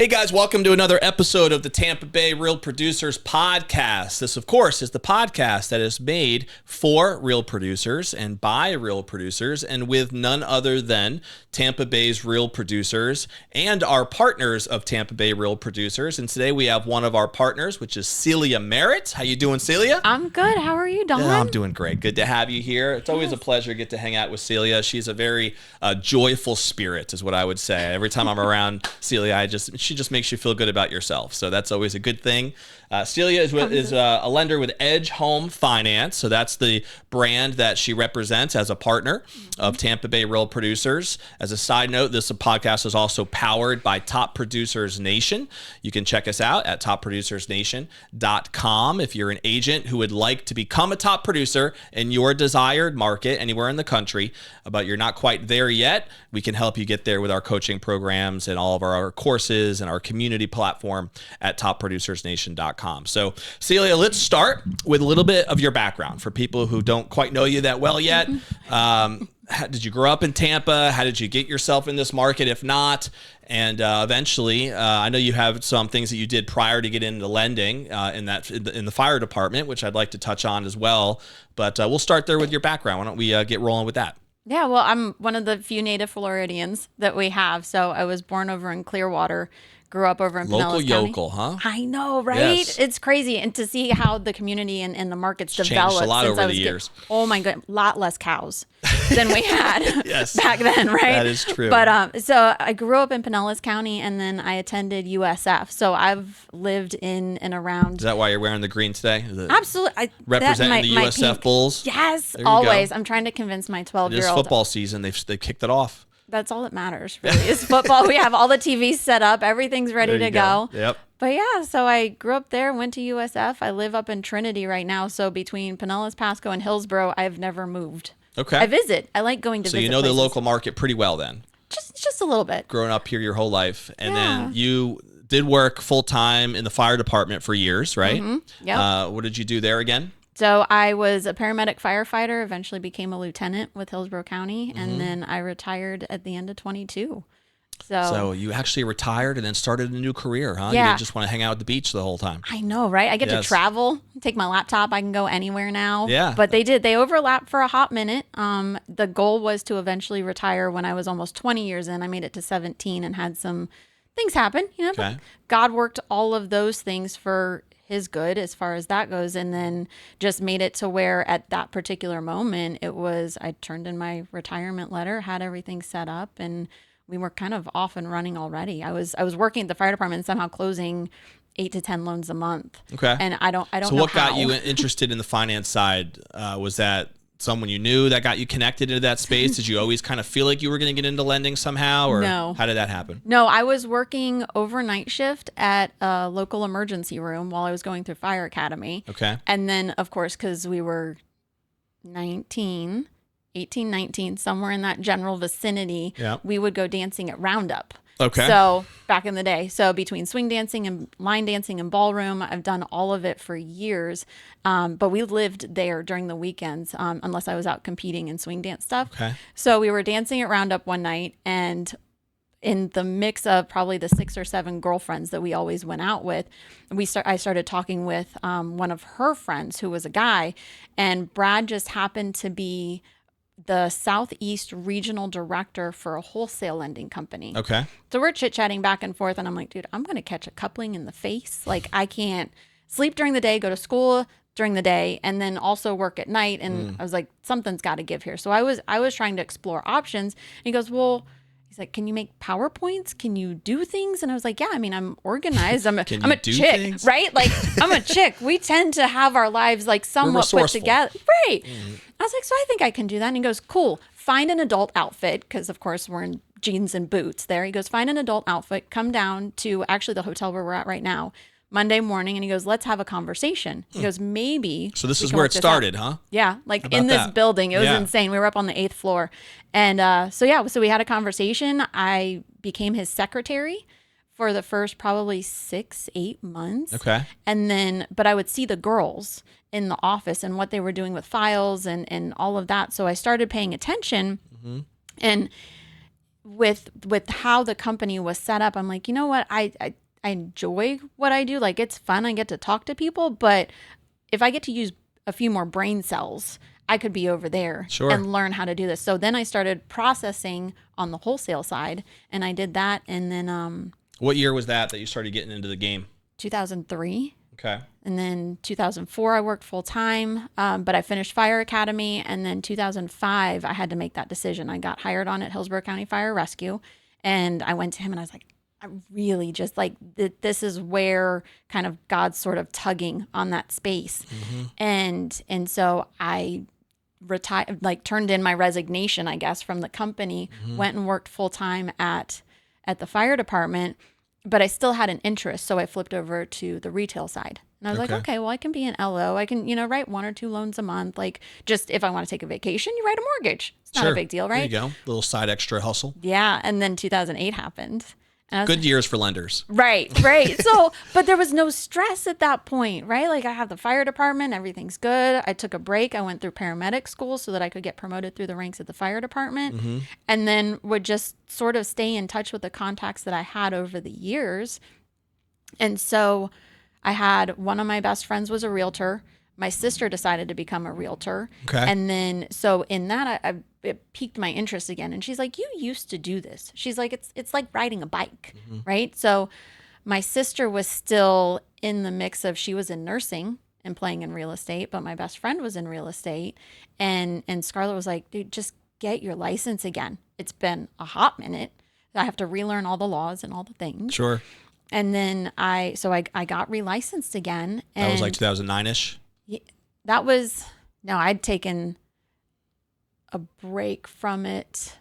Hey guys, welcome to another episode of the Tampa Bay Real Producers podcast. This, of course, is the podcast that is made for real producers and by real producers and with none other than Tampa Bay's real producers and our partners of Tampa Bay Real Producers. And today we have one of our partners, which is Celia Merritt. How you doing, Celia? I'm good. How are you, Don? Yeah, I'm doing great. Good to have you here. It's always a pleasure to get to hang out with Celia. She's a very joyful spirit, is what I would say. Every time I'm around Celia, she just makes you feel good about yourself. So that's always a good thing. Celia is a lender with Edge Home Finance. So that's the brand that she represents as a partner of Tampa Bay Real Producers. As a side note, this podcast is also powered by Top Producers Nation. You can check us out at topproducersnation.com. If you're an agent who would like to become a top producer in your desired market anywhere in the country, but you're not quite there yet, we can help you get there with our coaching programs and all of our courses and our community platform at topproducersnation.com. So, Celia, let's start with a little bit of your background for people who don't quite know you that well yet. Did you grow up in Tampa? How did you get yourself in this market, if not? And eventually, I know you have some things that you did prior to get into lending in the fire department, which I'd like to touch on as well. But we'll start there with your background. Why don't we get rolling with that? Yeah, well, I'm one of the few native Floridians that we have. So I was born over in Clearwater, grew up over in Pinellas County. Local yokel, huh? I know, right? Yes. It's crazy. And to see how the community and the markets developed. Changed a lot since over the years. Oh my God, a lot less cows than we had back then, right? That is true. But so I grew up in Pinellas County and then I attended USF. So I've lived in and around. Is that why you're wearing the green today? Absolutely. Representing the USF Bulls? Yes, always. I'm trying to convince my 12-year-old. It is football season. They've kicked it off. That's all that matters, really, is football. We have all the TVs set up. Everything's ready to go. Yep. But yeah, so I grew up there, went to USF. I live up in Trinity right now. So between Pinellas, Pasco, and Hillsborough, I've never moved. Okay. I visit. I like going to visit. So you know places. the local market pretty well then? Just a little bit. Growing up here your whole life. And then you did work full-time in the fire department for years, right? Mm-hmm. Yep. What did you do there again? So I was a paramedic firefighter, eventually became a lieutenant with Hillsborough County, and then I retired at the end of 22. So you actually retired and then started a new career, huh? Yeah. You didn't just want to hang out at the beach the whole time. I know, right? I get to travel, take my laptop. I can go anywhere now. Yeah. But they overlapped for a hot minute. The goal was to eventually retire when I was almost 20 years in. I made it to 17 and had some things happen, you know. Okay. But God worked all of those things for his good as far as that goes, and then just made it to where at that particular moment I turned in my retirement letter, had everything set up, and we were kind of off and running already. I was working at the fire department and somehow closing 8 to 10 loans a month. Okay. And I don't know So what how. got you interested in the finance side? Was that someone you knew that got you connected into that space? Did you always kind of feel like you were going to get into lending somehow, or No. how did that happen? No, I was working overnight shift at a local emergency room while I was going through fire academy. Okay. And then, of course, because we were 18, 19, somewhere in that general vicinity, we would go dancing at Roundup. Okay. So back in the day, so between swing dancing and line dancing and ballroom, I've done all of it for years. But we lived there during the weekends, unless I was out competing in swing dance stuff. Okay. So we were dancing at Roundup one night, and in the mix of probably the 6 or 7 girlfriends that we always went out with, I started talking with one of her friends who was a guy, and Brad just happened to be the Southeast regional director for a wholesale lending company. Okay. So we're chit-chatting back and forth, and I'm like, dude, I'm going to catch a coupling in the face. Like, I can't sleep during the day, go to school during the day, and then also work at night. And I was like, something's got to give here. So I was trying to explore options. And he goes, well, he's like, can you make PowerPoints? Can you do things? And I was like, yeah, I mean, I'm organized. I'm a chick, things? right? Like, I'm a chick. We tend to have our lives like somewhat put together. Right. I was like, so I think I can do that. And he goes, cool. Find an adult outfit. Because, of course, we're in jeans and boots there. He goes, find an adult outfit. Come down to actually the hotel where we're at right now Monday morning. And he goes, let's have a conversation. He goes, maybe. So this is where it started, huh? Yeah. Like in this building. It was insane. We were up on the 8th floor. And so we had a conversation. I became his secretary for the first probably 6-8 months. Okay. And then, but I would see the girls in the office and what they were doing with files and all of that. So I started paying attention. And with how the company was set up, I'm like, you know what? I enjoy what I do. Like, it's fun. I get to talk to people, but if I get to use a few more brain cells, I could be over there Sure. and learn how to do this. So then I started processing on the wholesale side, and I did that. And then What year was that you started getting into the game? 2003. Okay. And then 2004, I worked full time, but I finished fire academy. And then 2005, I had to make that decision. I got hired on at Hillsborough County Fire Rescue, and I went to him and I was like, I really just like this is where kind of God's sort of tugging on that space. And so I retired, like turned in my resignation, I guess, from the company, went and worked full time at the fire department, but I still had an interest. So I flipped over to the retail side. And I was like, okay, well, I can be an LO. I can, write 1 or 2 loans a month. Like, just if I want to take a vacation, you write a mortgage. It's not a big deal, right? There you go. Little side extra hustle. Yeah. And then 2008 happened. And I was Good years for lenders. Right. So, but there was no stress at that point, right? Like, I have the fire department, everything's good. I took a break. I went through paramedic school so that I could get promoted through the ranks at the fire department, and then would just sort of stay in touch with the contacts that I had over the years. And so I had one of my best friends was a realtor. My sister decided to become a realtor. Okay. And then, so in that, it piqued my interest again. And she's like, you used to do this. She's like, it's like riding a bike, right? So my sister was still in the mix of, she was in nursing and playing in real estate, but my best friend was in real estate. And Scarlett was like, dude, just get your license again. It's been a hot minute. I have to relearn all the laws and all the things. Sure. And then I got relicensed again. And That was like 2009-ish? I'd taken a break from it.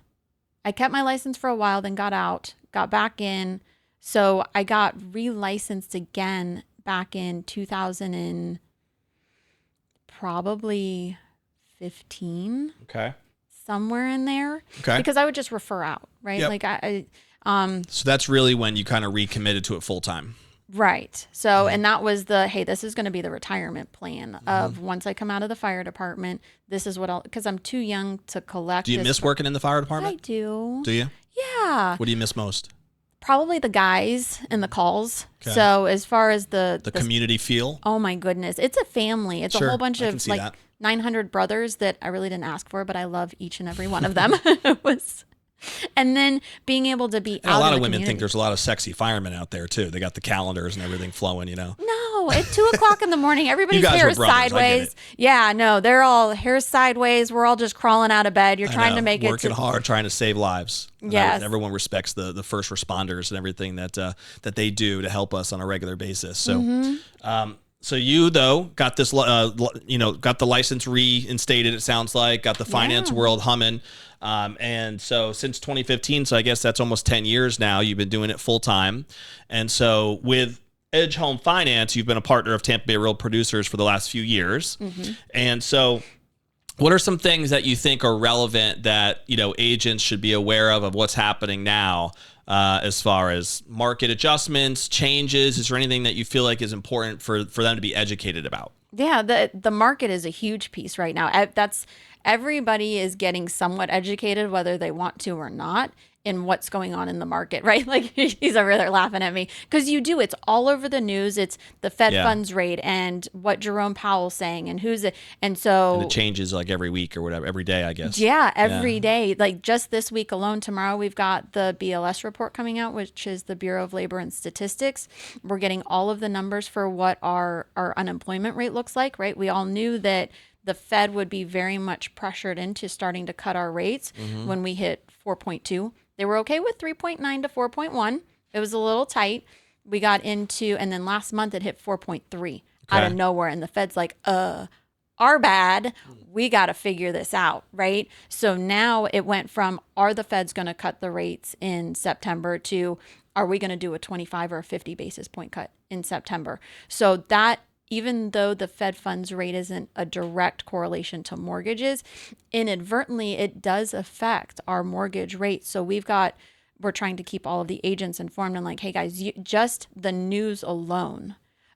I kept my license for a while, then got out, got back in. So I got relicensed again back in 2000 and probably 15. Okay. Somewhere in there. Okay. Because I would just refer out, right? Yep. Like So that's really when you kind of recommitted to it full time. Right. So, and that was hey, this is going to be the retirement plan of once I come out of the fire department, this is what because I'm too young to collect. Do you miss working in the fire department? I do. Do you? Yeah. What do you miss most? Probably the guys and the calls. Okay. So as far as the community feel? Oh my goodness. It's a family. It's Sure, a whole bunch I can of see that. 900 brothers that I really didn't ask for, but I love each and every one of them. It was. And then being able to be And out a lot in of the women community. think there's a lot of sexy firemen out there too. They got the calendars and everything flowing, No, at 2:00 in the morning, everybody's You guys hair were is brothers, I get sideways. it. Yeah, no, they're all hair sideways. We're all just crawling out of bed. You're I trying know, to make it working to hard, trying to save lives. And Yes. everyone respects the first responders and everything that they do to help us on a regular basis. So, so you though got this, got the license reinstated. It sounds like got the finance world humming. And so since 2015, so I guess that's almost 10 years now, you've been doing it full time. And so with Edge Home Finance, you've been a partner of Tampa Bay Real Producers for the last few years. And so what are some things that you think are relevant that, agents should be aware of what's happening now, as far as market adjustments, changes? Is there anything that you feel like is important for them to be educated about? Yeah, the market is a huge piece right now. Everybody is getting somewhat educated, whether they want to or not, in what's going on in the market, right? Like he's over there laughing at me because it's all over the news. It's the Fed funds rate and what Jerome Powell's saying and and it changes like every week or whatever, every day, I guess. Yeah, every day. Like just this week alone, tomorrow we've got the BLS report coming out, which is the Bureau of Labor and Statistics. We're getting all of the numbers for what our unemployment rate looks like, right? We all knew that the Fed would be very much pressured into starting to cut our rates when we hit 4.2. They were okay with 3.9 to 4.1. It was a little tight. We got into, and then last month it hit 4.3 out of nowhere. And the Fed's like, our bad. We got to figure this out, right? So now it went from, are the Feds going to cut the rates in September to, are we going to do a 25 or a 50 basis point cut in September? So that, even though the Fed funds rate isn't a direct correlation to mortgages, inadvertently it does affect our mortgage rate. So we're trying to keep all of the agents informed and like, hey guys, just the news alone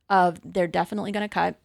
of they're definitely going to cut.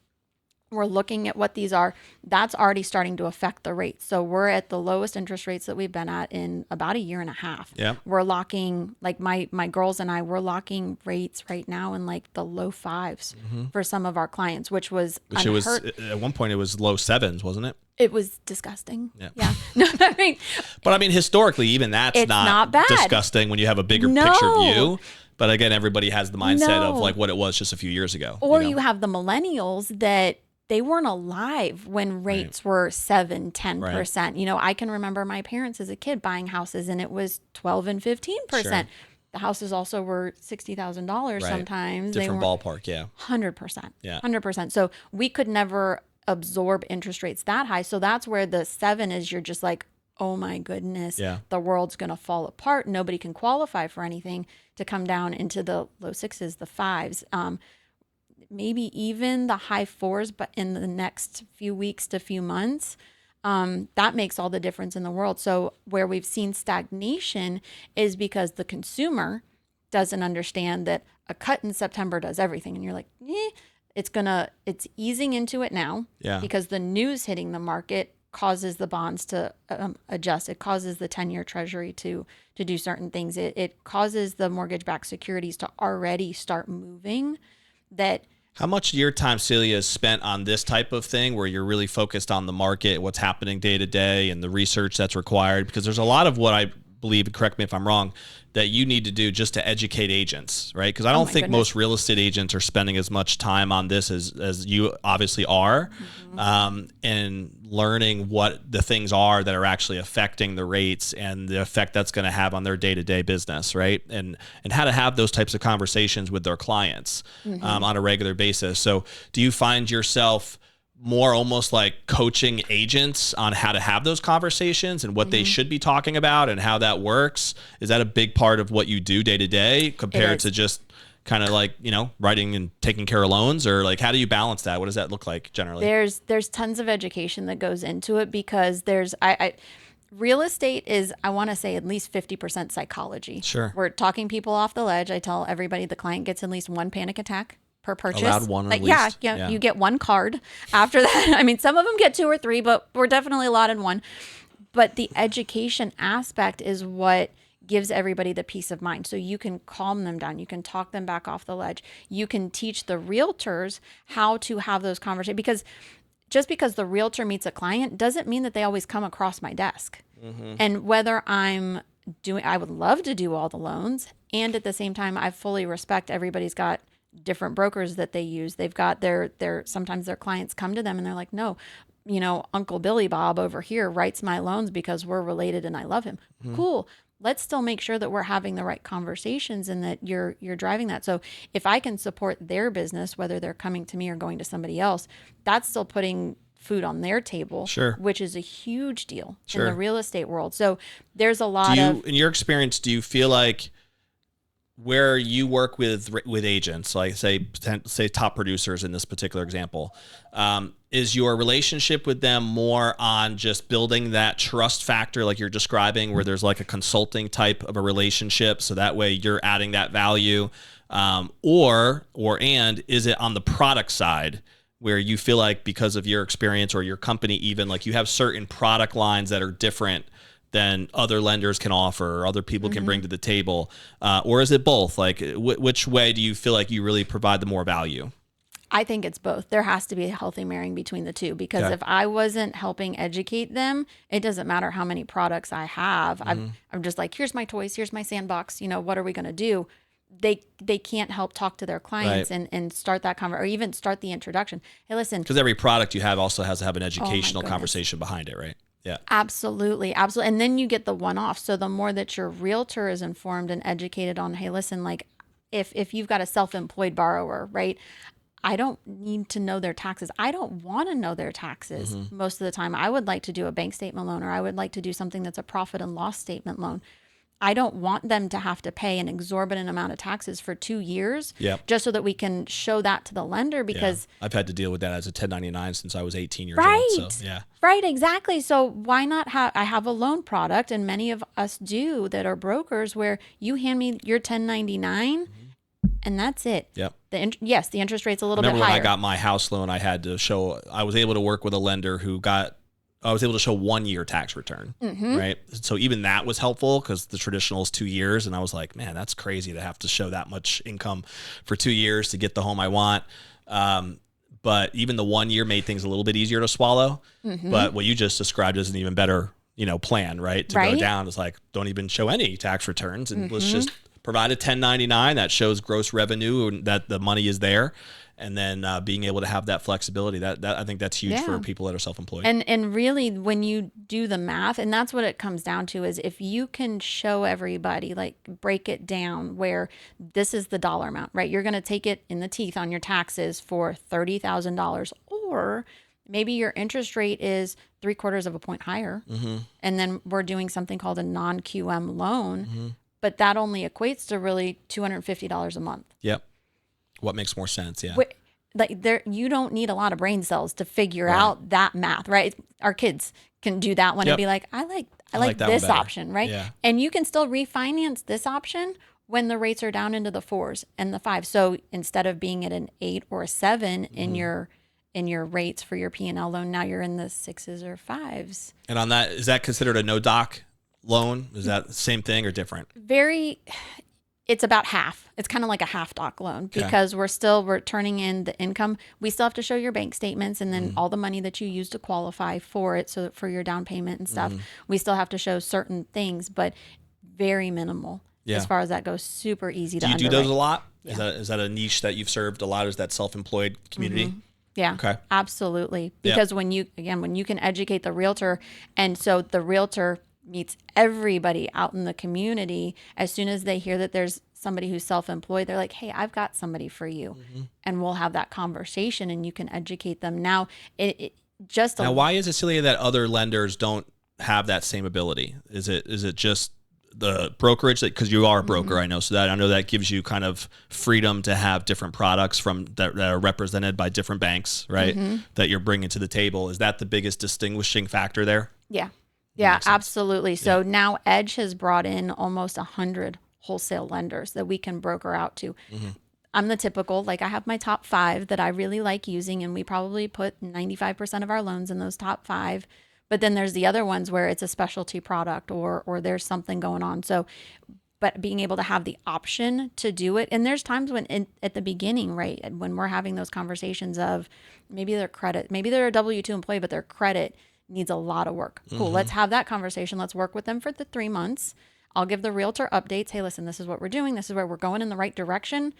we're looking at what these are, that's already starting to affect the rates. So we're at the lowest interest rates that we've been at in about a year and a half. Yeah. We're locking, like my girls and I, we're locking rates right now in like the low fives for some of our clients, which was Which unheard. it was at one point it was low sevens, wasn't it? It was disgusting. Yeah. No, I mean, But I mean, historically, even that's It's not bad. disgusting when you have a bigger No. picture view. But again, everybody has the mindset of No. like what it was just a few years ago. or you you know? have the millennials that they weren't alive when rates were 7-10%. You know, I can remember my parents as a kid buying houses and it was 12 and 15%. Sure. The houses also were $60,000 Right. sometimes. Different they were ballpark, yeah. 100%. Yeah. 100%. So we could never absorb interest rates that high. So that's where the 7 is, you're just like, oh my goodness, Yeah. the world's going to fall apart. Nobody can qualify for anything, to come down into the low 6s, the 5s. Maybe even the high 4s, but in the next few weeks to few months, that makes all the difference in the world. So where we've seen stagnation is because the consumer doesn't understand that a cut in September does everything. And you're like, it's easing into it now, Yeah. because the news hitting the market causes the bonds to adjust. It causes the 10-year treasury to do certain things. It causes the mortgage-backed securities to already start moving. How much of your time, Celia, is spent on this type of thing where you're really focused on the market, what's happening day to day, and the research that's required? Because there's a lot of what I believe, correct me if I'm wrong, that you need to do just to educate agents, right? Because I don't think most real estate agents are spending as much time on this as you obviously are, and learning what the things are that are actually affecting the rates and the effect that's going to have on their day-to-day business, right? And how to have those types of conversations with their clients on a regular basis. So do you find yourself more almost like coaching agents on how to have those conversations and what they should be talking about and how that works? Is that a big part of what you do day to day compared to just kind of like, you know, writing and taking care of loans? Or like, how do you balance that? What does that look like generally? There's tons of education that goes into it, because real estate is, I want to say, at least 50% psychology. Sure. We're talking people off the ledge. I tell everybody the client gets at least one panic attack per purchase. Allowed one at least. Yeah, yeah, you get one card after that. I mean, some of them get 2 or 3, but we're definitely allotted one. But the education aspect is what gives everybody the peace of mind. So you can calm them down. You can talk them back off the ledge. You can teach the realtors how to have those conversations, because just because the realtor meets a client doesn't mean that they always come across my desk. And whether I would love to do all the loans, and at the same time, I fully respect everybody's got different brokers that they use. They've got sometimes their clients come to them and they're like, no, you know, Uncle Billy Bob over here writes my loans because we're related and I love him. Cool. Let's still make sure that we're having the right conversations and that you're driving that. So if I can support their business, whether they're coming to me or going to somebody else, that's still putting food on their table, which is a huge deal in the real estate world. So there's a lot of... In your experience, do you feel like where you work with agents, like say top producers in this particular example, is your relationship with them more on just building that trust factor like you're describing, where there's like a consulting type of a relationship, so that way you're adding that value, or is it on the product side, where you feel like because of your experience or your company, even like you have certain product lines that are different than other lenders can offer or other people can bring to the table? Or is it both? Like which way do you feel like you really provide the more value? I think it's both. There has to be a healthy marrying between the two, because if I wasn't helping educate them, it doesn't matter how many products I have. I'm just like, here's my toys, here's my sandbox, you know, what are we going to do? They can't help talk to their clients and start that conversation, or even start the introduction. Hey, listen. Because every product you have also has to have an educational conversation behind it, right? Yeah. Absolutely. Absolutely. And then you get the one-off. So the more that your realtor is informed and educated on, hey, listen, like if you've got a self-employed borrower, right? I don't need to know their taxes. I don't want to know their taxes most of the time. I would like to do a bank statement loan, or I would like to do something that's a profit and loss statement loan. I don't want them to have to pay an exorbitant amount of taxes for 2 years just so that we can show that to the lender, because I've had to deal with that as a 1099 since I was 18 years old. So, yeah. Right, exactly. So why not I have a loan product, and many of us do, that are brokers, where you hand me your 1099 and that's it. Yep. Yes, the interest rate's a little bit higher. Remember when I got my house loan, I was able to work with a lender I was able to show 1 year tax return, right? So even that was helpful because the traditional is 2 years. And I was like, man, that's crazy to have to show that much income for 2 years to get the home I want. But even the 1 year made things a little bit easier to swallow. But what you just described is an even better, plan, right? To go down is like, don't even show any tax returns and let's just provide a 1099 that shows gross revenue and that the money is there. And then being able to have that flexibility, that I think that's huge for people that are self-employed. And really, when you do the math, and that's what it comes down to, is if you can show everybody, like break it down where this is the dollar amount, right? You're going to take it in the teeth on your taxes for $30,000, or maybe your interest rate is 3/4 of a point higher. And then we're doing something called a non-QM loan, but that only equates to really $250 a month. Yep. What makes more sense? Yeah. You don't need a lot of brain cells to figure out that math, right? Our kids can do that one and be like, I like this option, right? Yeah. And you can still refinance this option when the rates are down into the 4s and the 5s. So instead of being at an 8 or a 7 in your rates for your P&L loan, now you're in the 6s or 5s. And on that, is that considered a no doc loan? Is that the same thing or different? It's about half. It's kind of like a half doc loan because we're turning in the income. We still have to show your bank statements and then all the money that you use to qualify for it. So for your down payment and stuff, we still have to show certain things, but very minimal as far as that goes. Super easy to underwrite. Do you do those a lot? Yeah. Is that a niche that you've served a lot? Is that self-employed community? Yeah, okay. Absolutely. Because when you can educate the realtor, and so the realtor meets everybody out in the community. As soon as they hear that there's somebody who's self-employed, they're like, hey, I've got somebody for you. And we'll have that conversation and you can educate them. Now, why is it, Celia, that other lenders don't have that same ability? Is it just the brokerage, because you are a broker, I know, so that I know that gives you kind of freedom to have different products that are represented by different banks, right? That you're bringing to the table. Is that the biggest distinguishing factor there? Yeah, absolutely. So now Edge has brought in almost 100 wholesale lenders that we can broker out to. I'm the typical, I have my top 5 that I really like using, and we probably put 95% of our loans in those top 5. But then there's the other ones where it's a specialty product or there's something going on. So, but being able to have the option to do it. And there's times when at the beginning, right, when we're having those conversations of maybe their credit, maybe they're a W-2 employee, but their credit needs a lot of work. Cool. Let's have that conversation. Let's work with them for the 3 months. I'll give the realtor updates. Hey, listen, this is what we're doing. This is where we're going in the right direction.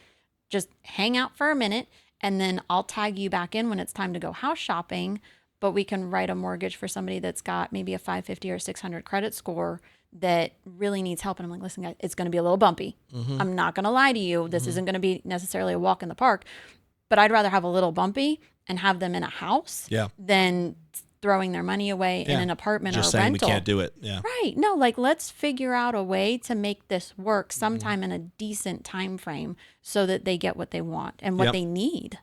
Just hang out for a minute, and then I'll tag you back in when it's time to go house shopping. But we can write a mortgage for somebody that's got maybe a 550 or 600 credit score that really needs help. And I'm like, listen, guys, it's going to be a little bumpy. I'm not going to lie to you. This isn't going to be necessarily a walk in the park, but I'd rather have a little bumpy and have them in a house than throwing their money away in an apartment just or a saying rental. We can't do it. Yeah. Right. No, let's figure out a way to make this work sometime in a decent time frame so that they get what they want and what they need.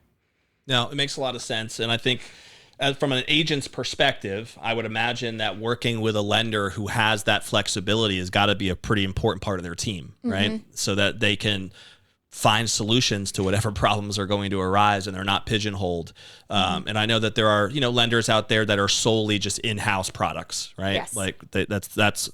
No, it makes a lot of sense. And I think from an agent's perspective, I would imagine that working with a lender who has that flexibility has got to be a pretty important part of their team, right? So that they can find solutions to whatever problems are going to arise and they're not pigeonholed. And I know that there are, lenders out there that are solely just in-house products, right? Yes. Like that's,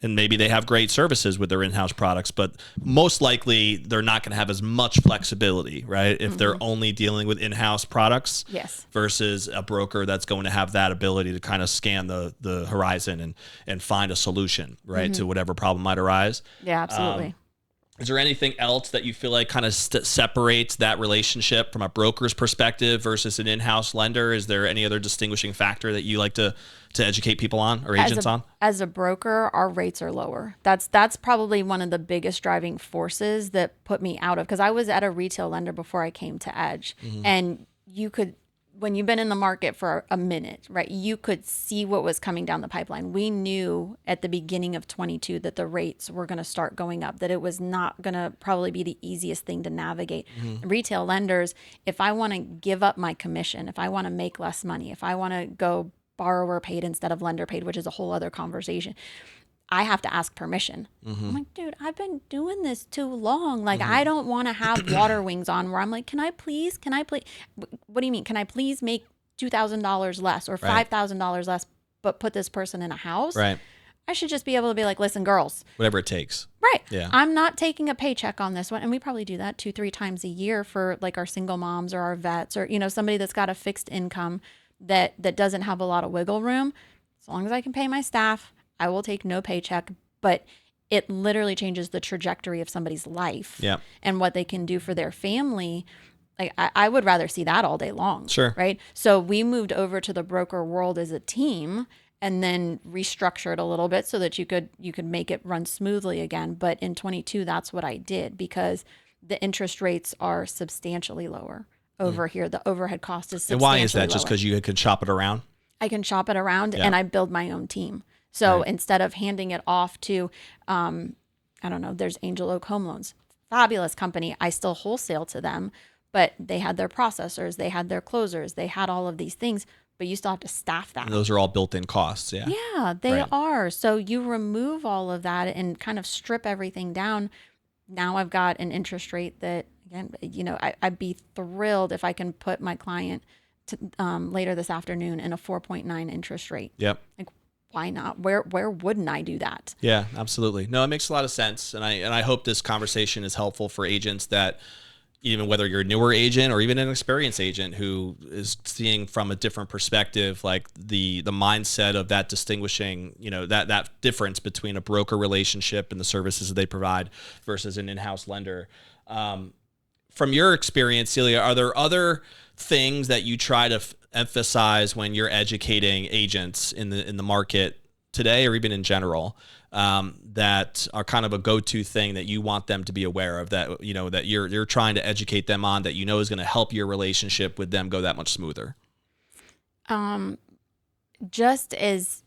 and maybe they have great services with their in-house products, but most likely they're not going to have as much flexibility, right? If they're only dealing with in-house products versus a broker that's going to have that ability to kind of scan the horizon and find a solution, right, to whatever problem might arise. Yeah, absolutely. Is there anything else that you feel like kind of separates that relationship from a broker's perspective versus an in-house lender? Is there any other distinguishing factor that you like to educate people on or agents on? As a broker, our rates are lower. That's probably one of the biggest driving forces that put me out of, because I was at a retail lender before I came to Edge, and you could, when you've been in the market for a minute, right, you could see what was coming down the pipeline. We knew at the beginning of 22 that the rates were going to start going up, that it was not going to probably be the easiest thing to navigate. Retail lenders, if I want to give up my commission, if I want to make less money, if I want to go borrower paid instead of lender paid, which is a whole other conversation, I have to ask permission. I'm like, dude, I've been doing this too long. Like, I don't want to have water wings on where I'm like, can I please? What do you mean? Can I please make $2,000 less or $5,000 less, but put this person in a house? Right. I should just be able to be like, listen, girls. Whatever it takes. Right. Yeah. I'm not taking a paycheck on this one. And we probably do that 2-3 times a year for like our single moms or our vets or, somebody that's got a fixed income that doesn't have a lot of wiggle room. As long as I can pay my staff, I will take no paycheck, but it literally changes the trajectory of somebody's life and what they can do for their family. Like I would rather see that all day long. Sure. Right. So we moved over to the broker world as a team and then restructured a little bit so that you could make it run smoothly again. But in 22, that's what I did because the interest rates are substantially lower over here. The overhead cost is substantially And why is that? lower. Just because you can shop it around? I can shop it around and I build my own team. So instead of handing it off to, I don't know, there's Angel Oak Home Loans, fabulous company. I still wholesale to them, but they had their processors, they had their closers, they had all of these things, but you still have to staff that. And those are all built-in costs. Yeah. Yeah, they are. So you remove all of that and kind of strip everything down. Now I've got an interest rate that, again, I'd be thrilled if I can put my client later this afternoon in a 4.9 interest rate. Yep. Like, why not? Where wouldn't I do that? Yeah, absolutely. No, it makes a lot of sense. And I hope this conversation is helpful for agents that, even whether you're a newer agent or even an experienced agent who is seeing from a different perspective, like the mindset of that distinguishing, that difference between a broker relationship and the services that they provide versus an in-house lender. From your experience, Celia, are there other things that you try to emphasize when you're educating agents in the market today or even in general, that are kind of a go-to thing that you want them to be aware of, that that you're trying to educate them on, that is going to help your relationship with them go that much smoother? Just as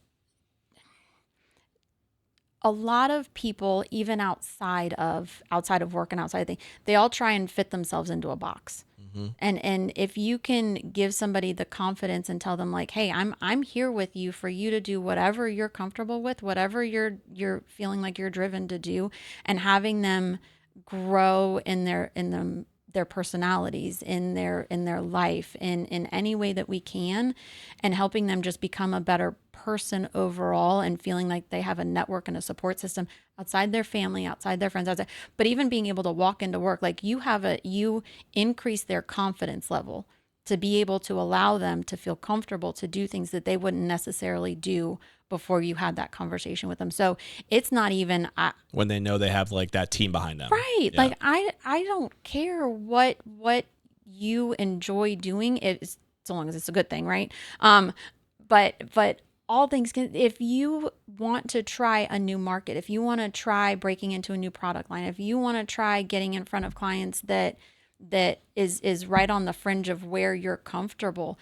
a lot of people, even outside of work and outside of things, they all try and fit themselves into a box. And if you can give somebody the confidence and tell them like, hey, I'm here with you for you to do whatever you're comfortable with, whatever you're feeling like you're driven to do, and having them grow in their personalities, in their life, in any way that we can, and helping them just become a better person overall, and feeling like they have a network and a support system outside their family, outside their friends, but even being able to walk into work, like you increase their confidence level to be able to allow them to feel comfortable to do things that they wouldn't necessarily do before you had that conversation with them. So it's not even when they know they have like that team behind them. Right. Yeah. Like I don't care what you enjoy doing, it so long as it's a good thing, right? But all things if you want to try a new market, if you want to try breaking into a new product line, if you want to try getting in front of clients that is right on the fringe of where you're comfortable,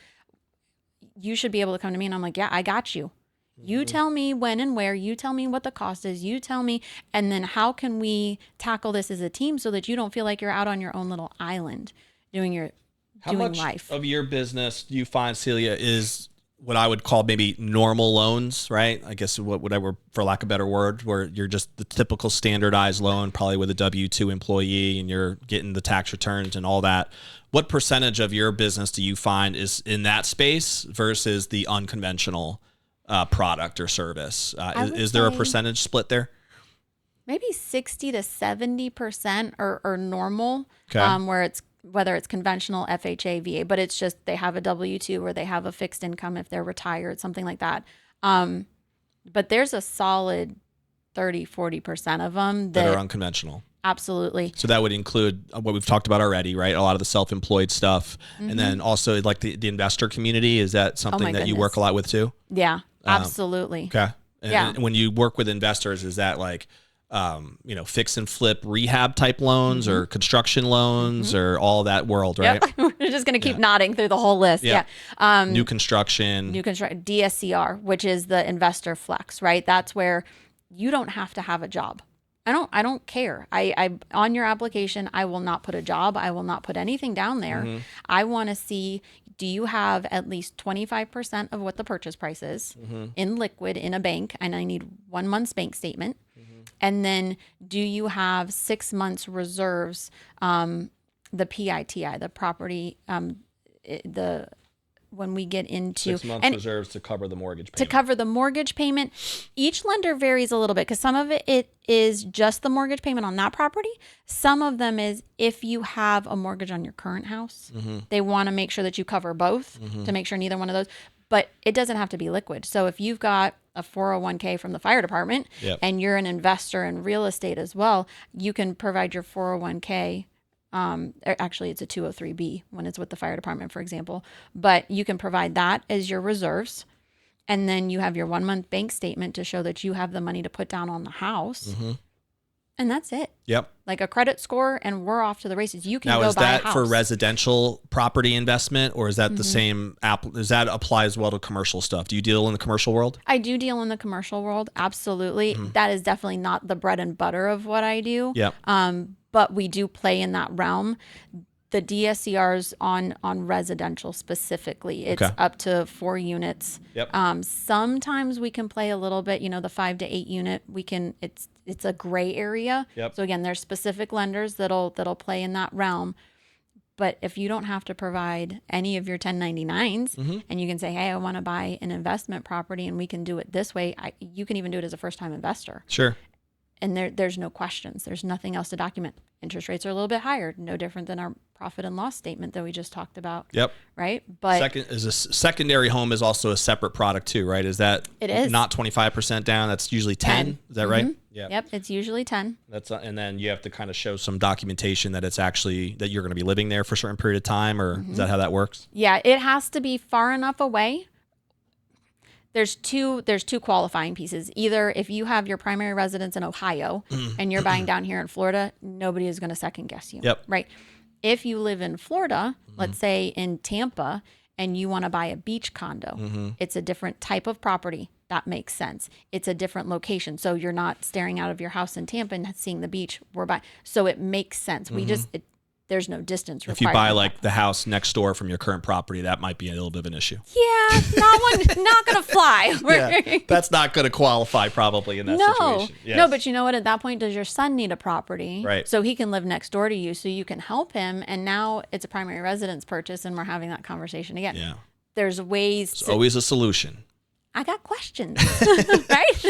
you should be able to come to me and I'm like, yeah, I got you. You tell me when and where, you tell me what the cost is, you tell me, and then how can we tackle this as a team so that you don't feel like you're out on your own little island doing life. How much of your business do you find, Celia, is what I would call maybe normal loans, right? I guess whatever, for lack of a better word, where you're just the typical standardized loan, probably with a W-2 employee, and you're getting the tax returns and all that. What percentage of your business do you find is in that space versus the unconventional product or service? Is there a percentage split there? Maybe 60 to 70% are normal, okay. Whether it's conventional, FHA, VA, but it's just they have a W-2 or they have a fixed income if they're retired, something like that. But there's a solid 30, 40% of them that are unconventional. Absolutely. So that would include what we've talked about already, right? A lot of the self-employed stuff. And then also like the investor community. Is that something that you work a lot with too? Yeah, absolutely. Okay. And when you work with investors, is that like, fix and flip rehab type loans or construction loans or all that world, right? Yep. We're just going to keep nodding through the whole list. Yeah. New construction, DSCR, which is the investor flex, right? That's where you don't have to have a job. I don't care. I on your application, I will not put a job. I will not put anything down there. I want to see, do you have at least 25% of what the purchase price is in liquid in a bank? And I need 1 month's bank statement. And then do you have 6 months reserves, the PITI, the property, when we get into 6 months reserves to cover the mortgage payment. To cover the mortgage payment. Each lender varies a little bit because some of it is just the mortgage payment on that property. Some of them is if you have a mortgage on your current house, they want to make sure that you cover both to make sure neither one of those. But it doesn't have to be liquid. So if you've got a 401k from the fire department and you're an investor in real estate as well, you can provide your 401k. Actually, it's a 203B when it's with the fire department, for example. But you can provide that as your reserves. And then you have your 1 month bank statement to show that you have the money to put down on the house. And that's it. Yep. Like a credit score, and we're off to the races. You can now, go is buy a that house. for residential property investment, or is that the same app? Does that apply as well to commercial stuff? Do you deal in the commercial world? I do deal in the commercial world. Absolutely. That is definitely not the bread and butter of what I do. Yep. But we do play in that realm. The DSCRs on residential specifically, it's up to 4 units. Yep. Sometimes we can play a little bit, the 5 to 8 unit. We can. It's a gray area. Yep. So again, there's specific lenders that'll play in that realm. But if you don't have to provide any of your 1099s and you can say, hey, I want to buy an investment property and we can do it this way, you can even do it as a first-time investor. Sure. And there's no questions. There's nothing else to document. Interest rates are a little bit higher, no different than our profit and loss statement that we just talked about. Yep. Right. But secondary home is also a separate product too, right? Is that it is not 25% down? That's usually 10. Is that right? Yeah. Yep. It's usually 10. And then you have to kind of show some documentation that it's actually that you're going to be living there for a certain period of time, or is that how that works? Yeah. It has to be far enough away. There's two qualifying pieces. Either if you have your primary residence in Ohio and you're buying down here in Florida, nobody is going to second guess you. Yep. Right. If you live in Florida, let's say in Tampa, and you want to buy a beach condo, it's a different type of property. That makes sense. It's a different location. So you're not staring out of your house in Tampa and seeing the beach. So it makes sense. There's no distance required. If you buy like the house next door from your current property, that might be a little bit of an issue. Yeah, not going to fly. That's not going to qualify probably in that situation. Yes. No, but you know what? At that point, does your son need a property? Right. So he can live next door to you so you can help him. And now it's a primary residence purchase and we're having that conversation again. Yeah. There's ways There's always a solution. I got questions, right?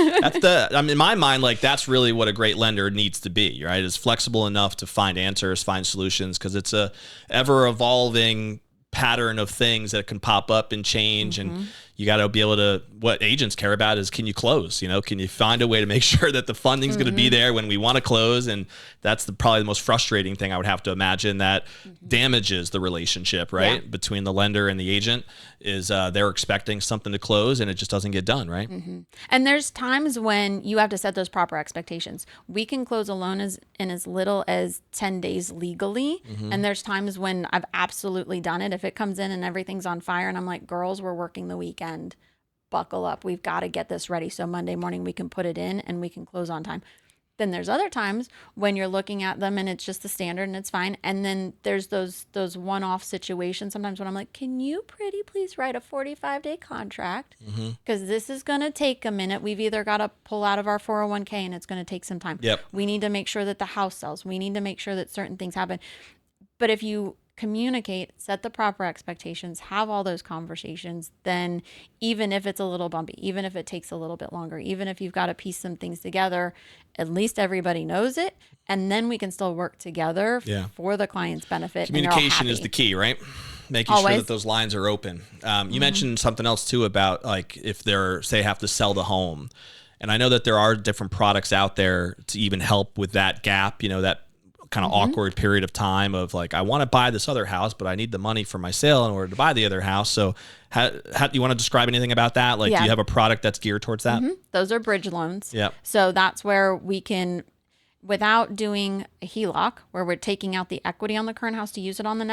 In my mind, like that's really what a great lender needs to be, right? Is flexible enough to find answers, find solutions, because it's a ever evolving pattern of things that can pop up and change. And you got to be able to, what agents care about is, can you close? Can you find a way to make sure that the funding's going to be there when we want to close? And that's probably the most frustrating thing I would have to imagine that damages the relationship, right? Yeah. Between the lender and the agent is they're expecting something to close and it just doesn't get done, right? And there's times when you have to set those proper expectations. We can close a loan in as little as 10 days legally. And there's times when I've absolutely done it. If it comes in and everything's on fire and I'm like, girls, we're working the weekend. Buckle up. We've got to get this ready so Monday morning we can put it in and we can close on time. Then there's other times when you're looking at them and it's just the standard and it's fine. And then there's those one-off situations sometimes when I'm like, can you pretty please write a 45-day contract? Because this is going to take a minute. We've either got to pull out of our 401k and it's going to take some time. Yep. We need to make sure that the house sells. We need to make sure that certain things happen. But if you communicate, set the proper expectations, have all those conversations, then even if it's a little bumpy, even if it takes a little bit longer, even if you've got to piece some things together, at least everybody knows it. And then we can still work together for the client's benefit. Communication is the key, right? Making sure that those lines are open. You mentioned something else too about like if they're, say, have to sell the home. And I know that there are different products out there to even help with that gap, that kind of awkward period of time of like, I want to buy this other house, but I need the money for my sale in order to buy the other house. So how do you want to describe anything about that? Like, do you have a product that's geared towards that? Those are bridge loans. Yeah. So that's where we can, without doing a HELOC, where we're taking out the equity on the current house to use it on the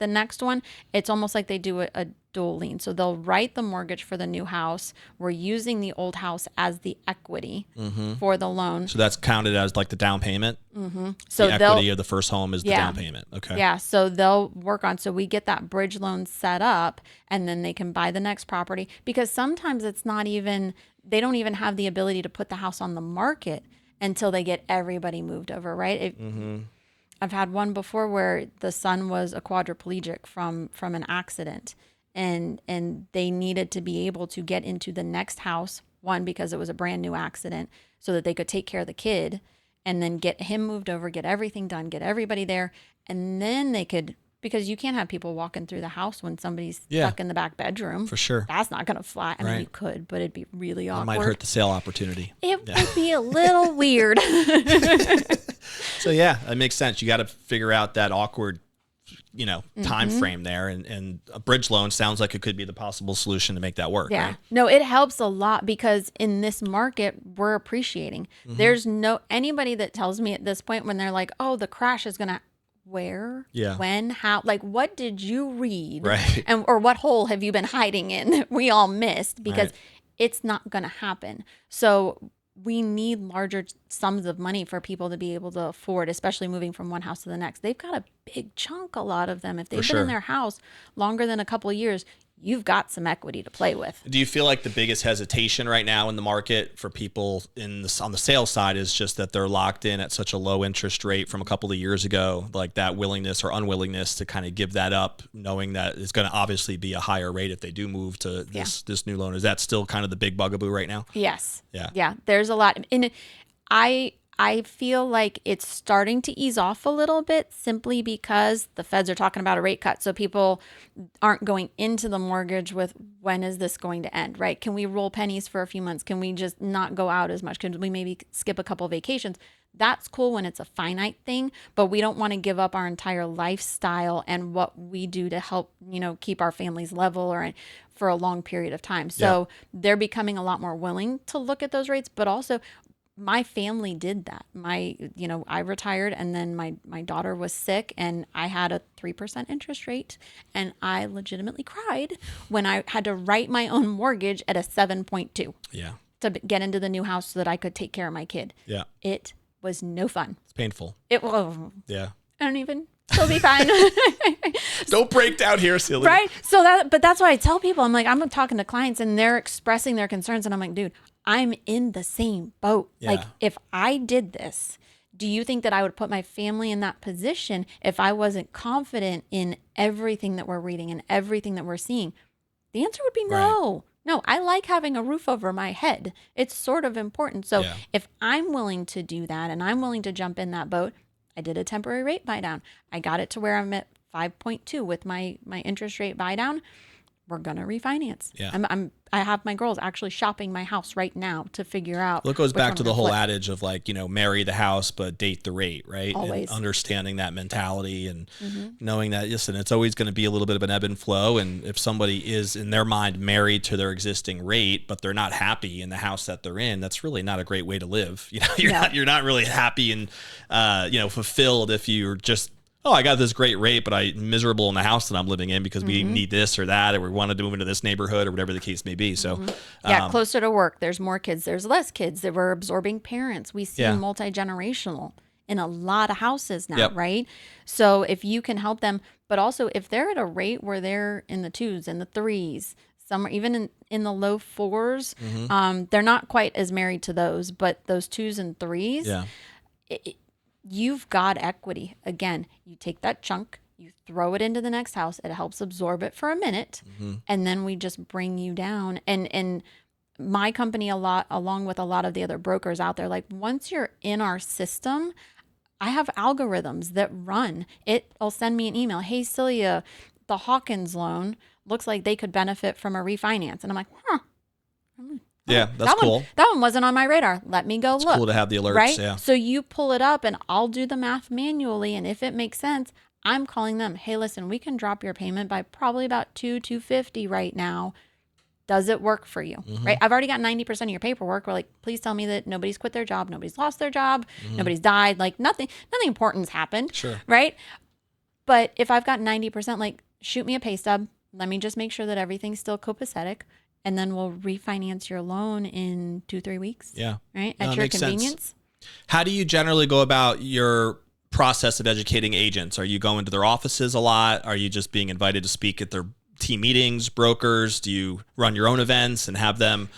the next one, it's almost like they do a dual lien. So they'll write the mortgage for the new house. We're using the old house as the equity for the loan. So that's counted as like the down payment. So the equity of the first home is the down payment. Okay. Yeah. So they'll work on, so we get that bridge loan set up, and then they can buy the next property, because sometimes it's not even, they don't even have the ability to put the house on the market until they get everybody moved over, right? I've had one before where the son was a quadriplegic from an accident, and they needed to be able to get into the next house, one, because it was a brand new accident, so that they could take care of the kid and then get him moved over, get everything done, get everybody there, and then they could, because you can't have people walking through the house when somebody's stuck in the back bedroom. For sure. That's not going to fly. I mean, you could, but it'd be really awkward. It might hurt the sale opportunity. It would be a little weird. So yeah, it makes sense. You got to figure out that awkward, time frame there, and a bridge loan sounds like it could be the possible solution to make that work. Yeah. Right? No, it helps a lot, because in this market, we're appreciating. There's anybody that tells me at this point, when they're like, oh, the crash is going to, where, when, how, like, what did you read? Right. Or what hole have you been hiding in that we all missed? Because it's not going to happen. So we need larger sums of money for people to be able to afford, especially moving from one house to the next. They've got a big chunk, a lot of them. If they've been in their house longer than a couple of years, you've got some equity to play with. Do you feel like the biggest hesitation right now in the market for people on the sales side is just that they're locked in at such a low interest rate from a couple of years ago, like that willingness or unwillingness to kind of give that up, knowing that it's going to obviously be a higher rate if they do move to this new loan? Is that still kind of the big bugaboo right now? Yes. Yeah. Yeah. There's a lot. And I feel like it's starting to ease off a little bit, simply because the feds are talking about a rate cut. So people aren't going into the mortgage with, when is this going to end, right? Can we roll pennies for a few months? Can we just not go out as much? Can we maybe skip a couple of vacations? That's cool when it's a finite thing, but we don't want to give up our entire lifestyle and what we do to help, keep our families level or for a long period of time. So they're becoming a lot more willing to look at those rates, but also my family did that. I retired, and then my daughter was sick, and I had a 3% interest rate, and I legitimately cried when I had to write my own mortgage at a 7.2. Yeah. To get into the new house so that I could take care of my kid. Yeah. It was no fun. It's painful. It was. Yeah. I don't even. It'll be fine. Don't break down here, Celia. Right. But that's why I tell people, I'm like, I'm talking to clients and they're expressing their concerns, and I'm like, dude, I'm in the same boat. Yeah. Like, if I did this, do you think that I would put my family in that position if I wasn't confident in everything that we're reading and everything that we're seeing? The answer would be no. Right. No, I like having a roof over my head. It's sort of important. So if I'm willing to do that and I'm willing to jump in that boat, I did a temporary rate buy down. I got it to where I'm at 5.2 with my interest rate buy down. We're going to refinance. Yeah. I have my girls actually shopping my house right now to figure out. Well, it goes back to the whole adage of like, marry the house, but date the rate, right? Always. And understanding that mentality and knowing that, listen, it's always going to be a little bit of an ebb and flow. And if somebody is in their mind married to their existing rate, but they're not happy in the house that they're in, that's really not a great way to live. You're not really happy and, fulfilled if you're just, oh, I got this great rate, but I'm miserable in the house that I'm living in because we need this or that, or we wanted to move into this neighborhood or whatever the case may be. So, closer to work, there's more kids, there's less kids, that we're absorbing parents. We see multi-generational in a lot of houses now, right? So if you can help them, but also if they're at a rate where they're in the 2s and the 3s, some are even in the low 4s, they're not quite as married to those, but those 2s and 3s, you've got equity. Again, you take that chunk, you throw it into the next house. It helps absorb it for a minute, and then we just bring you down. And my company, along with a lot of the other brokers out there, like, once you're in our system, I have algorithms that run. It'll send me an email. Hey, Celia, the Hawkins loan looks like they could benefit from a refinance. And I'm like, yeah, that's cool. That one wasn't on my radar. Let me go look. It's cool to have the alerts, right? Yeah. So you pull it up and I'll do the math manually. And if it makes sense, I'm calling them. Hey, listen, we can drop your payment by probably about $250 right now. Does it work for you? Right? I've already got 90% of your paperwork. We're like, please tell me that nobody's quit their job, nobody's lost their job, nobody's died. Like nothing important's happened. Sure. Right? But if I've got 90%, like shoot me a pay stub. Let me just make sure that everything's still copacetic. And then we'll refinance your loan in 2-3 weeks. Yeah. Right? No, At it your makes convenience. sense. How do you generally go about your process of educating agents? Are you going to their offices a lot? Are you just being invited to speak at their team meetings, brokers? Do you run your own events and have them,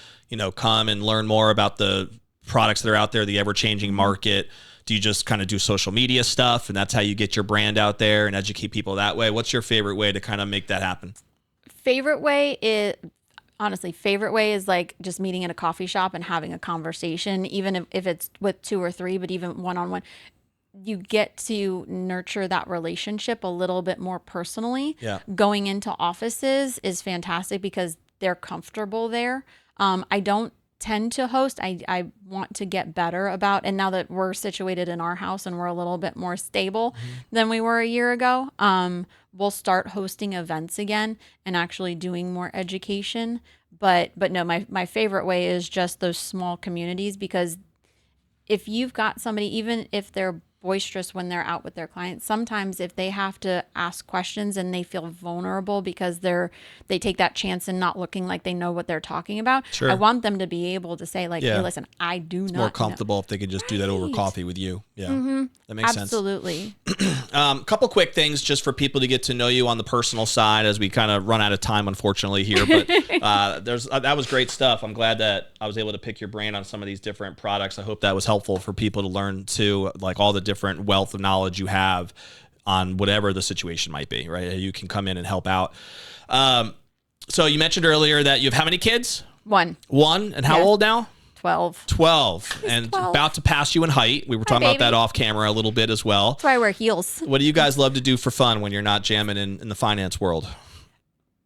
come and learn more about the products that are out there, the ever-changing market? Do you just kind of do social media stuff and that's how you get your brand out there and educate people that way? What's your favorite way to kind of make that happen? Favorite way is like just meeting at a coffee shop and having a conversation, even if it's with 2 or 3, but even one-on-one. You get to nurture that relationship a little bit more personally. Yeah. Going into offices is fantastic because they're comfortable there. I don't tend to host. I want to get better about, and now that we're situated in our house and we're a little bit more stable than we were a year ago, we'll start hosting events again and actually doing more education. But no, my favorite way is just those small communities, because if you've got somebody, even if they're boisterous when they're out with their clients, sometimes if they have to ask questions and they feel vulnerable because they take that chance and not looking like they know what they're talking about, Sure. I want them to be able to say like, hey, listen, I do not know. More comfortable if they could just do that over coffee with you. Yeah, that makes sense. Absolutely. Couple quick things just for people to get to know you on the personal side as we kind of run out of time, unfortunately, here. But that was great stuff. I'm glad that I was able to pick your brain on some of these different products. I hope that was helpful for people to learn too, like all the different wealth of knowledge you have on whatever the situation might be, right? You can come in and help out. So you mentioned earlier that you have how many kids? One. And how old now? 12. 12 and 12. About to pass you in height. We were talking about that off camera a little bit as well. That's why I wear heels. What do you guys love to do for fun when you're not jamming in the finance world?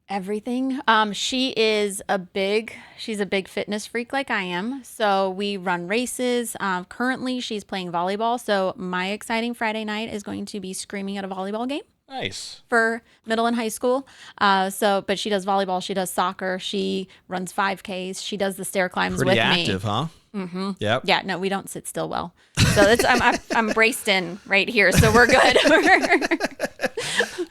Everything. She's a big fitness freak like I am. So we run races. Currently she's playing volleyball. So my exciting Friday night is going to be screaming at a volleyball game. Nice. For middle and high school. But she does volleyball. She does soccer. She runs 5Ks. She does the stair climbs Pretty with active, me. huh? Mm-hmm. Yep. Yeah, no, we don't sit still well. So I'm braced in right here. So we're good.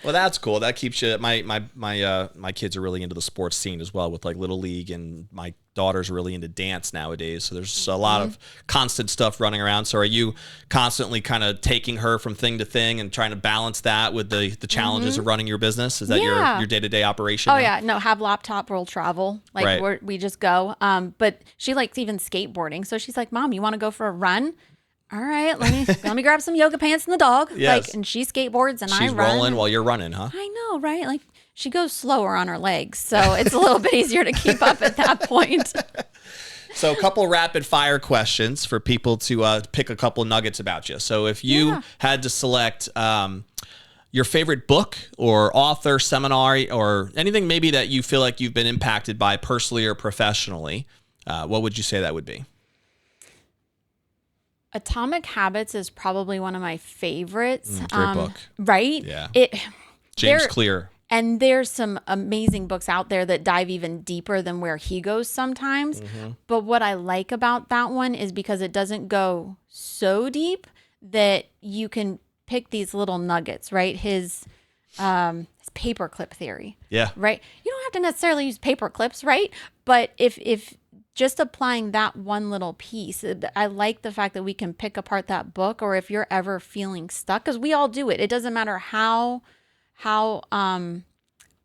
Well, that's cool. That keeps you. My kids are really into the sports scene as well, with like Little League, and my daughter's really into dance nowadays. So there's a lot of constant stuff running around. So are you constantly kind of taking her from thing to thing and trying to balance that with the challenges of running your business? Is that your day-to-day operation? Oh yeah, no, have laptop, we'll travel. Like we just go. But she likes even skateboarding. So she's like, Mom, you want to go for a run? All right, let me grab some yoga pants and the dog. Yes. And she skateboards and She's I run. rolling while you're running, huh? I know, right? Like she goes slower on her legs, so it's a little bit easier to keep up at that point. So a couple rapid fire questions for people to pick a couple nuggets about you. So if you had to select your favorite book or author, seminar, or anything maybe that you feel like you've been impacted by personally or professionally, what would you say that would be? Atomic Habits is probably one of my favorites. Great book. Right? Yeah. James Clear. And there's some amazing books out there that dive even deeper than where he goes sometimes. But what I like about that one is because it doesn't go so deep that you can pick these little nuggets, right? His paperclip theory. Yeah. Right? You don't have to necessarily use paper clips, right? But if just applying that one little piece, I like the fact that we can pick apart that book, or if you're ever feeling stuck, because we all do it. It doesn't matter how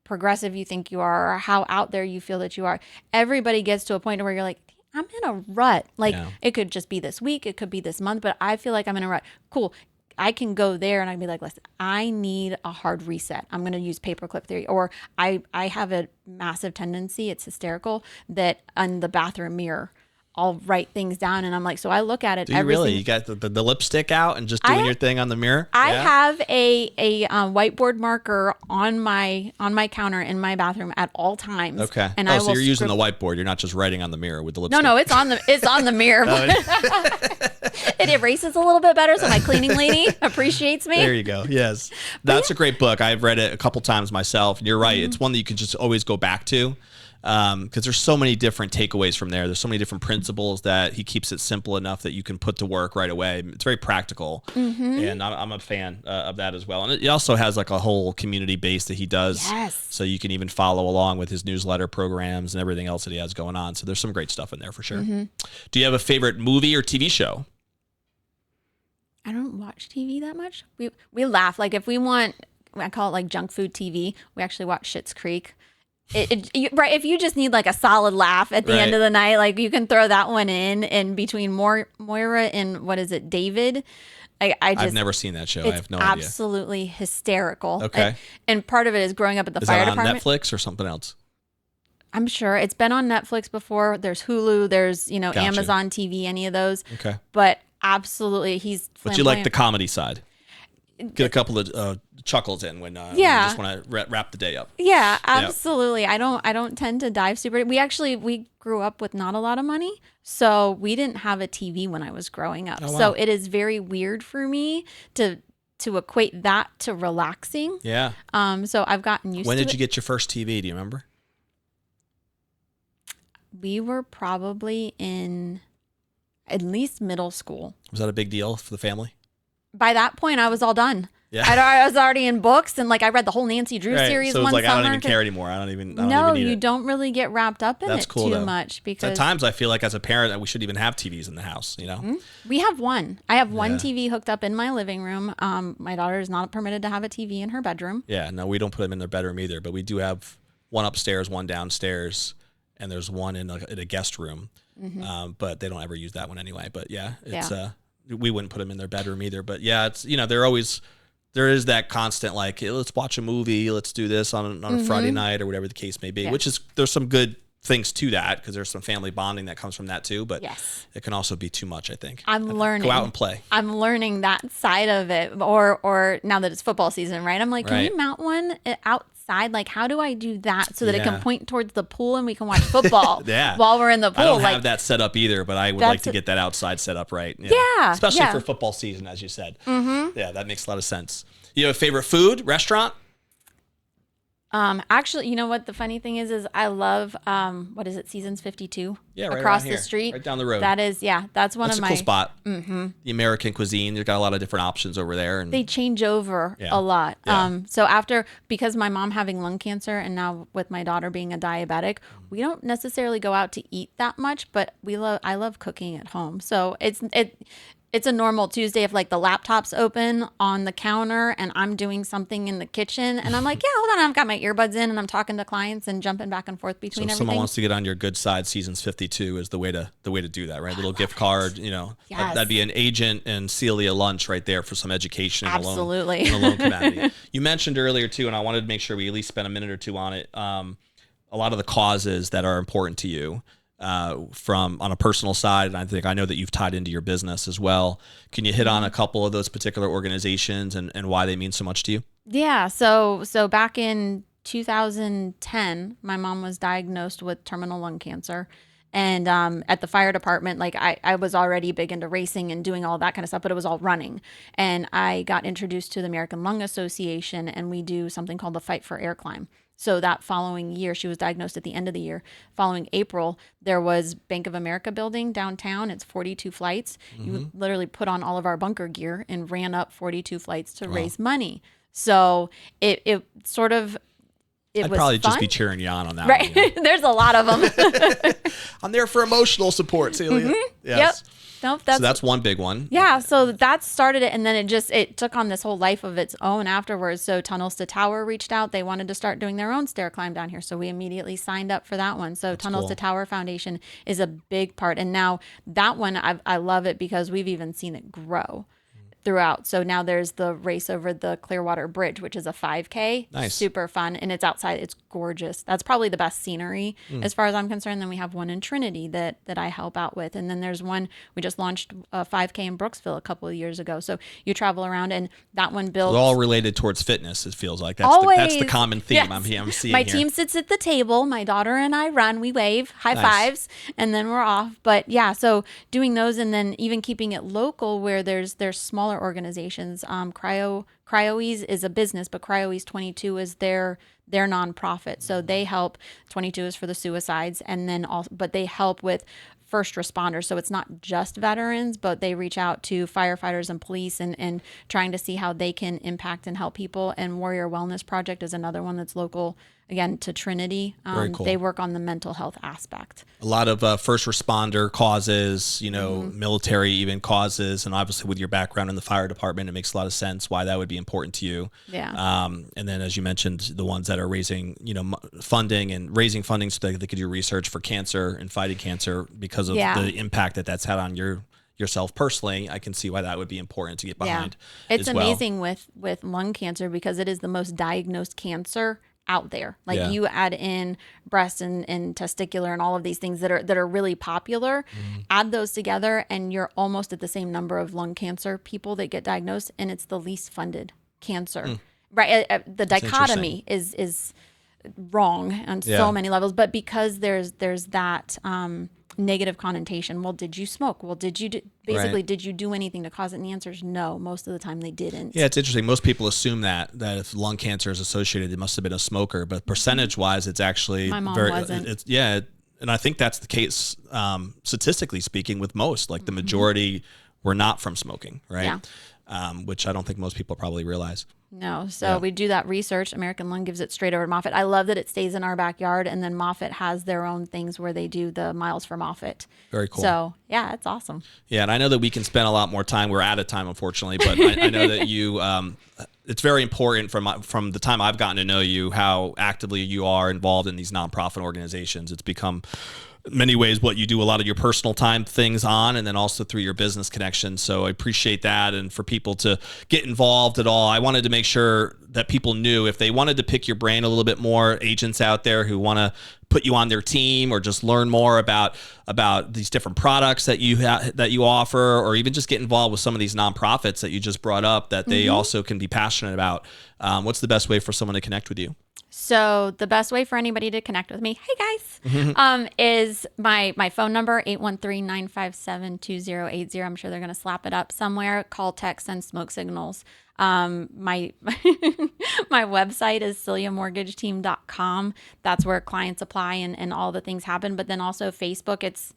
progressive you think you are or how out there you feel that you are. Everybody gets to a point where you're like, I'm in a rut. Like it could just be this week, it could be this month, but I feel like I'm in a rut. Cool. I can go there and I'd be like, listen, I need a hard reset. I'm going to use paperclip theory. Or I have a massive tendency, it's hysterical, that on the bathroom mirror, I'll write things down and I'm like, so I look at it. Do you really? You got the lipstick out and just doing your thing on the mirror? I have a whiteboard marker on my counter in my bathroom at all times. Okay. And so you're using the whiteboard. You're not just writing on the mirror with the lipstick. No, it's on the mirror. It erases a little bit better, so my cleaning lady appreciates me. There you go. Yes. That's a great book. I've read it a couple times myself. And you're right. It's one that you can just always go back to. because there's so many different takeaways from there. There's so many different principles that he keeps it simple enough that you can put to work right away. It's very practical, and I'm a fan of that as well. And it also has like a whole community base that he does, so you can even follow along with his newsletter programs and everything else that he has going on. So there's some great stuff in there for sure. Do you have a favorite movie or TV show? I don't watch TV that much. We laugh. Like if we want, I call it like junk food TV. We actually watch Schitt's Creek. Right. If you just need like a solid laugh at the end of the night, like you can throw that one in. And between Moira and what is it, David? I've never seen that show. I have no idea. Absolutely hysterical. Okay. And part of it is growing up at the fire department. Is that on Netflix or something else? I'm sure it's been on Netflix before. There's Hulu. There's Amazon TV. Any of those. Okay. But absolutely, But you like the comedy side. Get a couple of chuckles in when you just want to wrap the day up. Yeah, absolutely. I don't tend to dive super. We grew up with not a lot of money, so we didn't have a TV when I was growing up. Oh, wow. So it is very weird for me to equate that to relaxing. Yeah. So I've gotten used to it. When did you get your first TV? Do you remember? We were probably in at least middle school. Was that a big deal for the family? By that point, I was all done. Yeah. I was already in books, and like I read the whole Nancy Drew series so one like, summer. I don't even care anymore. I don't even No, need you it. don't really get wrapped up in That's it cool, too much because at times I feel like as a parent that we shouldn't even have TVs in the house. We have one. I have one TV hooked up in my living room. My daughter is not permitted to have a TV in her bedroom. Yeah, no, we don't put them in their bedroom either, but we do have one upstairs, one downstairs, and there's one in a guest room. But they don't ever use that one anyway. But it's we wouldn't put them in their bedroom either. But yeah, it's there is that constant like, hey, let's watch a movie, let's do this on a Friday night or whatever the case may be. Which is there's some good things to that because there's some family bonding that comes from that too. But it can also be too much. I think I'm learning. Go out and play. I'm learning that side of it. Or now that it's football season, right? I'm like, can we mount one outside? Like, how do I do that so that it can point towards the pool and we can watch football while we're in the pool? I don't have that set up either, but I would like to get that outside set up right. Yeah. Especially for football season, as you said. Yeah, that makes a lot of sense. You have a favorite food, restaurant? Actually, you know what the funny thing is I love what is it, Seasons 52? Yeah, right across around the here, street. right down the road. That is, that's one That's of a my cool spot. The American cuisine, you've got a lot of different options over there, and they change over a lot. So because my mom having lung cancer and now with my daughter being a diabetic, we don't necessarily go out to eat that much, but I love cooking at home. So it's a normal Tuesday if like the laptop's open on the counter and I'm doing something in the kitchen and I'm like, hold on, I've got my earbuds in and I'm talking to clients and jumping back and forth between so if everything. someone wants to get on your good side, Seasons 52 is the way to do that, right? Little gift card, that'd be an agent and Celia lunch right there for some education. Absolutely. In the loan community. You mentioned earlier too, and I wanted to make sure we at least spend a minute or two on it. A lot of the causes that are important to you. From on a personal side, and I know that you've tied into your business as well. Can you hit on a couple of those particular organizations and why they mean so much to you? Yeah. So back in 2010, my mom was diagnosed with terminal lung cancer. And at the fire department, like I was already big into racing and doing all that kind of stuff, but it was all running. And I got introduced to the American Lung Association, and we do something called the Fight for Air Climb. So that following year, she was diagnosed at the end of the year. Following April, there was Bank of America building downtown. It's 42 flights. You literally put on all of our bunker gear and ran up 42 flights to raise money. So it sort of, I'd was probably fun. just be cheering you on that right? one. There's a lot of them. I'm there for emotional support, Celia. Yes. Yep. Nope, So that's one big one. Yeah, so that started it, and then it took on this whole life of its own afterwards. So Tunnels to Tower reached out. They wanted to start doing their own stair climb down here, so we immediately signed up for that one. So Tunnels to Tower Foundation is a big part. And now that one, I love it because we've even seen it grow throughout. So now there's the race over the Clearwater Bridge, which is a 5K. Nice. Super fun. And it's outside. It's gorgeous. That's probably the best scenery as far as I'm concerned. Then we have one in Trinity that I help out with. And then there's one, we just launched a 5K in Brooksville a couple of years ago. So you travel around and that one builds. All related towards fitness, it feels like. That's Always. that's the common theme Yes. I'm seeing My here. team sits at the table. My daughter and I run. We wave, high Nice. fives, and then we're off. But yeah, so doing those and then even keeping it local where there's smaller organizations. CryoEase is a business, but CryoEase 22 is their They're nonprofit, so they help. 22 is for the suicides, and then also, but they help with first responders. So it's not just veterans, but they reach out to firefighters and police and trying to see how they can impact and help people. And Warrior Wellness Project is another one that's local, again, to Trinity. Very cool. They work on the mental health aspect. A lot of first responder causes, military even causes, and obviously with your background in the fire department, it makes a lot of sense why that would be important to you. Yeah. And then, as you mentioned, the ones that are raising, funding so that they could do research for cancer and fighting cancer because of the impact that's had on yourself personally. I can see why that would be important to get behind. Yeah. It's amazing with lung cancer because it is the most diagnosed cancer out there. Like you add in breast and testicular and all of these things that are really popular, add those together and you're almost at the same number of lung cancer people that get diagnosed, and it's the least funded cancer. Right. The dichotomy is wrong on so many levels, but because there's that negative connotation. Well, did you smoke? Well, did you did you do anything to cause it? And the answer is no. Most of the time they didn't. Yeah, it's interesting. Most people assume that if lung cancer is associated, it must have been a smoker, but percentage wise, it's actually my mom wasn't. And I think that's the case statistically speaking with most. Like the majority were not from smoking, right? Yeah. Which I don't think most people probably realize. No. So we do that research. American Lung gives it straight over to Moffitt. I love that it stays in our backyard, and then Moffitt has their own things where they do the miles for Moffitt. Very cool. So yeah, it's awesome. Yeah. And I know that we can spend a lot more time. We're out of time, unfortunately, but I know that you, it's very important from the time I've gotten to know you, how actively you are involved in these nonprofit organizations. It's become in many ways what you do a lot of your personal time things on, and then also through your business connections. So I appreciate that. And for people to get involved at all, I wanted to make sure that people knew if they wanted to pick your brain a little bit more, agents out there who want to put you on their team or just learn more about these different products that you offer, or even just get involved with some of these nonprofits that you just brought up that they also can be passionate about. What's the best way for someone to connect with you? So the best way for anybody to connect with me, hey guys, is my phone number, 813-957-2080. I'm sure they're going to slap it up somewhere. Call, text, send smoke signals. My website is celiamortgageteam.com. That's where clients apply and all the things happen. But then also Facebook, it's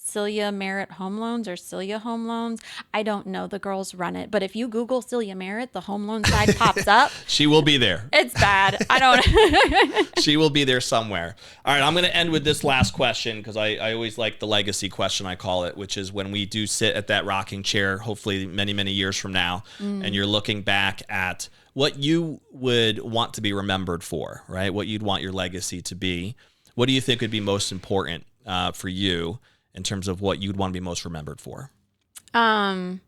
Celia Merritt Home Loans or Celia Home Loans. I don't know. The girls run it. But if you Google Celia Merritt, the home loan side pops up. She will be there. It's bad. I don't. She will be there somewhere. All right. I'm going to end with this last question because I always like the legacy question, I call it, which is when we do sit at that rocking chair, hopefully many, many years from now, and you're looking back at what you would want to be remembered for, right? What you'd want your legacy to be. What do you think would be most important for you in terms of what you'd want to be most remembered for? I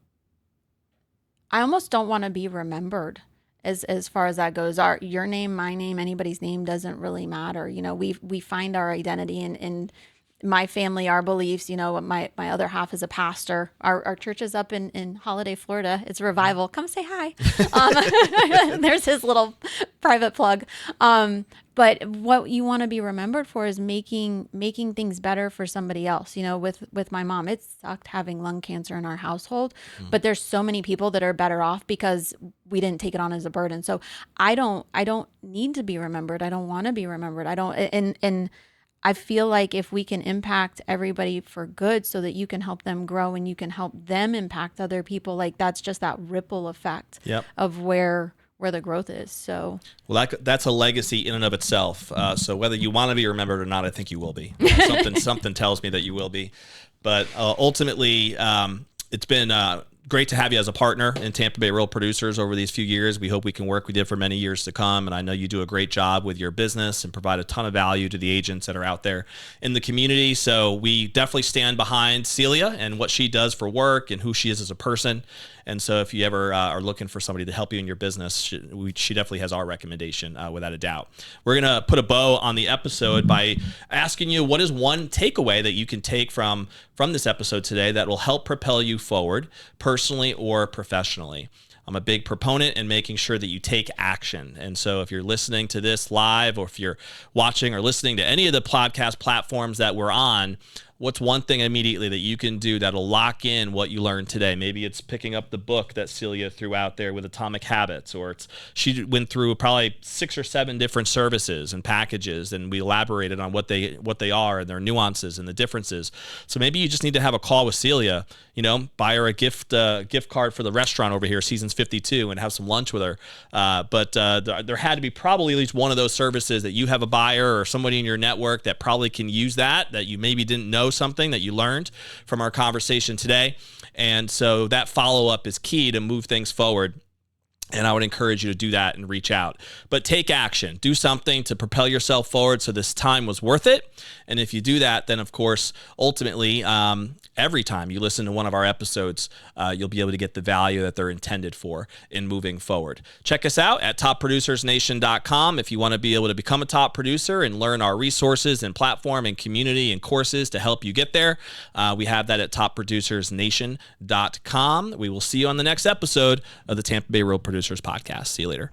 almost don't want to be remembered as far as that goes. Your name, my name, anybody's name doesn't really matter. We find our identity in my family, our beliefs. My other half is a pastor. Our church is up in Holiday, Florida. It's Revival. Come say hi. There's his little private plug. But what you want to be remembered for is making things better for somebody else. With my mom, it sucked having lung cancer in our household, but there's so many people that are better off because we didn't take it on as a burden. So I don't need to be remembered. I don't want to be remembered. And I feel like if we can impact everybody for good so that you can help them grow and you can help them impact other people, like that's just that ripple effect of where the growth is. So, well, that's a legacy in and of itself. So whether you want to be remembered or not, I think you will be. Something tells me that you will be. But ultimately, it's been great to have you as a partner in Tampa Bay Real Producers over these few years. We hope we can work with you for many years to come. And I know you do a great job with your business and provide a ton of value to the agents that are out there in the community. So we definitely stand behind Celia and what she does for work and who she is as a person. And so if you ever are looking for somebody to help you in your business, she definitely has our recommendation without a doubt. We're going to put a bow on the episode by asking you, what is one takeaway that you can take from this episode today that will help propel you forward personally or professionally? I'm a big proponent in making sure that you take action. And so if you're listening to this live, or if you're watching or listening to any of the podcast platforms that we're on, what's one thing immediately that you can do that'll lock in what you learned today? Maybe it's picking up the book that Celia threw out there with Atomic Habits, or she went through probably 6 or 7 different services and packages, and we elaborated on what they are and their nuances and the differences. So maybe you just need to have a call with Celia, buy her a gift card for the restaurant over here, Seasons 52, and have some lunch with her. But there had to be probably at least one of those services that you have a buyer or somebody in your network that probably can use that you maybe didn't know something that you learned from our conversation today. And so that follow-up is key to move things forward. And I would encourage you to do that and reach out. But take action. Do something to propel yourself forward so this time was worth it. And if you do that, then, of course, ultimately, every time you listen to one of our episodes, you'll be able to get the value that they're intended for in moving forward. Check us out at topproducersnation.com if you want to be able to become a top producer and learn our resources and platform and community and courses to help you get there. We have that at topproducersnation.com. We will see you on the next episode of the Tampa Bay Real Producers Podcast. See you later.